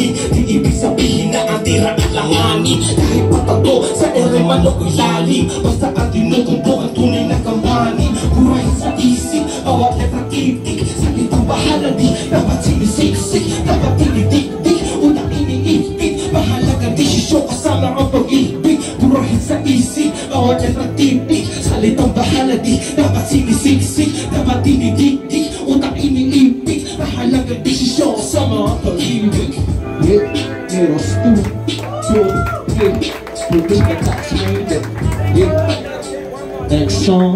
suliranin. Di ibig sabihin na ang tira at langanin. Kahit patago sa eleman o ilalim, basta ang tinutumbok ang tunay na kawanin. Burahin sa isip, bawat letra titik. Salitang bahala di, dapat sinisiksik, dapat tinidikdik, unang iniipit. Mahalagang desisyon kasama ang pag-ibig. Burahin sa isip, bawat letra titik. Salitang bahala di, dapat sinisiksik, dapat tinidikdik, unang iniipit. Mahalagang desisyon kasama ang pag-ibig. Heroes to Spooking attachment. Next song.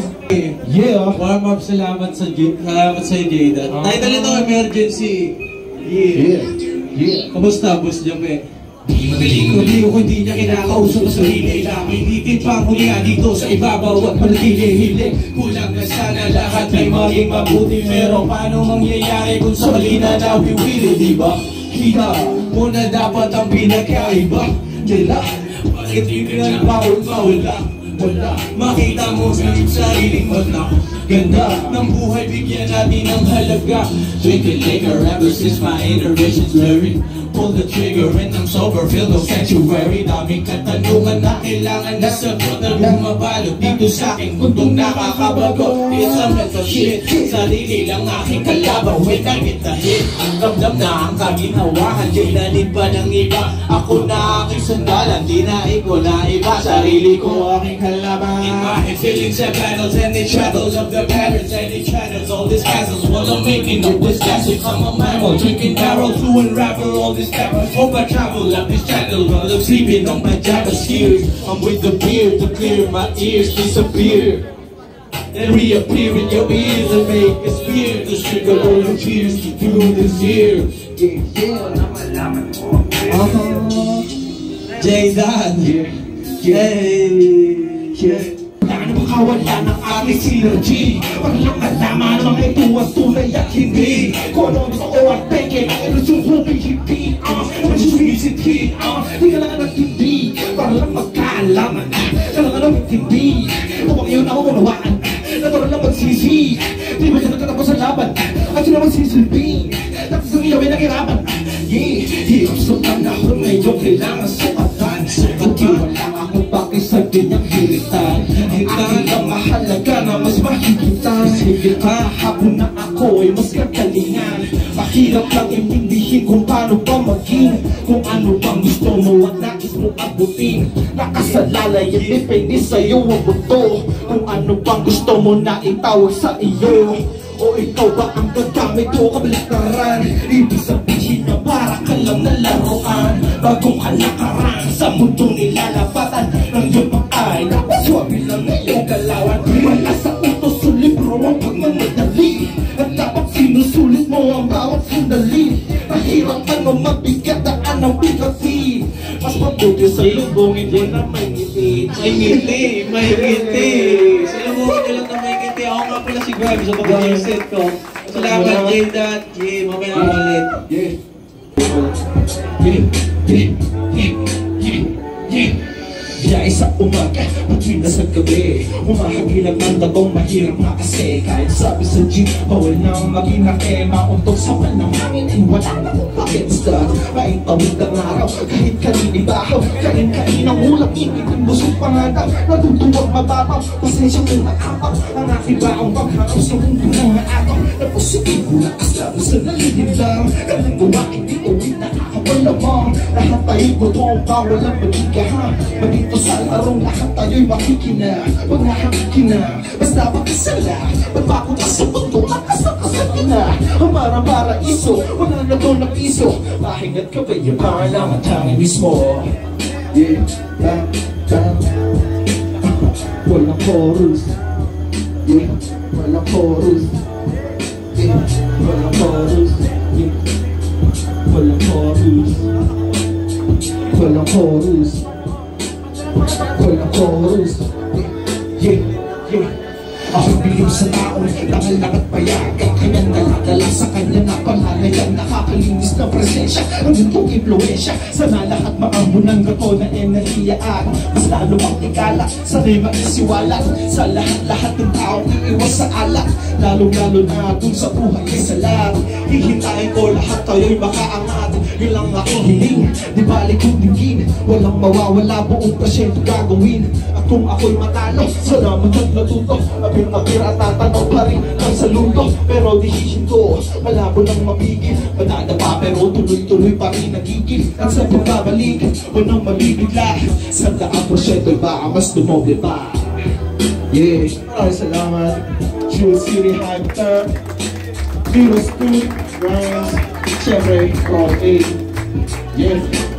Yeah. Warm up, salamat sa Jada. Title ito, Emergency. Yeah. Kamusta, Boss Jape? Hindi niya kinakausap sa sarili lang. Hindi pang hulihan dito sa ibabaw at manatili-hiling. Kulang na sana lahat ay maging mabuti. Pero paano mangyayari kung sa mali na nawiwili, diba? Kita mo na dapat ang pinakaiba nila. Bakit hindi bawal lang? Wala, makita mo sa sariling mata. Ganda ng buhay, bigyan natin ng halaga. Drinking liquor ever since my inner-vision's blurry. Pull the trigger and I'm sober, feel no sanctuary. Daming katanungan na kailangan na sagot na bumabalot dito sa aking mundong nakakabago. It's a mental shit, sarili lang aking kalaban when I get the hit. Ang ramdam na ang kaginawahan, dinalid pa ng iba. Ako na aking sandalan, di na ikaw na iba. Sarili ko aking kalaban. In my head, feelings and battles and the shadows of the patterns and the shadows. All these castles, while I'm making up this classic. I'm a mammal, drinking barrel to unravel all this stuff. Hope I travel up this channel while I'm sleeping on my Java's ears. I'm with the beer to clear my ears, disappear. Then reappear in your ears and make us fear. The sugar all your tears to do this year. Jada. Nakawala ng aking synergy. Walang malaman ng mga ito ang tunay at hindi. Kung ano gusto ko at peke, nasusubi hindi. Nasusubisit di ka lang nagtindi. Para lang magkaalaman, kailangan lang magtindi. Upang yun ako kunawaan, natural lang magsisi. Di ba siya nagtatapos sa laban, at sila magsisilbi. Tapos ang iyawin ang hirapan. Hirap sa panahon ngayon, kailangan sukatan. Hindi wala akong pakisag din ang hiritan. Akin ang mahalaga na mas mahigitan. Kahapon na ako ay mas kagalingan. Mahirap lang intindihin kung paano ba maging. Kung ano bang gusto mo at nais mo abutin. Nakasalalay at depende sa'yo ang buto. Kung ano bang gusto mo na itawag sa iyo. O ikaw ba ang gagamit o kabaliktaran? Ibig sabihin na para ka lang na laruan. Bagong kalakaran sa mundo nilalapatan ng iyong pag-ay. Napaswabi lang na iyong galawan. Wala sa utos o libro ang pagmamadali. At dapat sinusulit mo ang bawat sandali. Mahirap ano mabigat na anong bigati. Mas mabuti sa lubongin mo na may ngiti. May ngiti. Sa lubongin lang na may ngiti. Ako nga pala si Grab sa pag-set ko. Salamat, Jada. Mamaya ulit. Biyay sa umaga, patuloy na sa gabi. Humahagilag ng dagong mahirap na kasi. Kahit sabi sa jeep, bawal na maging nake. Mauntok sa panahangin ay wala na kong pakitsta. Maitawid ang araw, kahit kaninibahaw. Kain ang ulam, ipitin busog pangatang. Natutuwag mababaw, pasensya kung nakapaw. Ang aking baong pagharap sa mundo ng ataw. Napusitin ko na kasama sa nalilid lang. Kanang gawain di uwin na nakakawalamang. Lahat tayo gutong bawal ang magigahang. Magito sa larong lahat tayo'y makikina. Huwag nakakikina, basta makisala. Magpako ka sa mundo, makasakasal na. Hamara paraiso, wala na doon na piso. Mahingat ka ba yung pangalang at hangin mismo. Walang chorus. Walang chorus. Walang chorus. Walang chorus. Walang chorus. Walang chorus. Ako'y bilib sa taong nangalang at payag at kanyang daladala sa kanya na pangalayang nakakalinis ng presensya ang gintong impluensya. Sana lahat maamunan ko na enerhiya at mas lalo ang ikala. Sana'y maisiwalat sa lahat-lahat ng taong iiwas sa alat, lalong-lalo na dun sa buhay ay salat. Hihintayin ko lahat tayo'y makaangat, yun lang aking hiling, di balik kong tingin. Walang mawawala, buong pasyento gagawin. At kung ako'y matalo, salamat at natuto. Apir-apir at tatanaw pa rin ang saludo. Pero decision ko, malabo nang mapigil. Madadapa pero tuloy-tuloy pa rin nagigil. At sa pagbabalik, walang mabibigla. Sa daang porsyento baka mas dumoble pa. Yeah, maraming salamat. Jewel City Hunter, Little Scoop, Rhymes, siyempre, Roll 8. Yeah.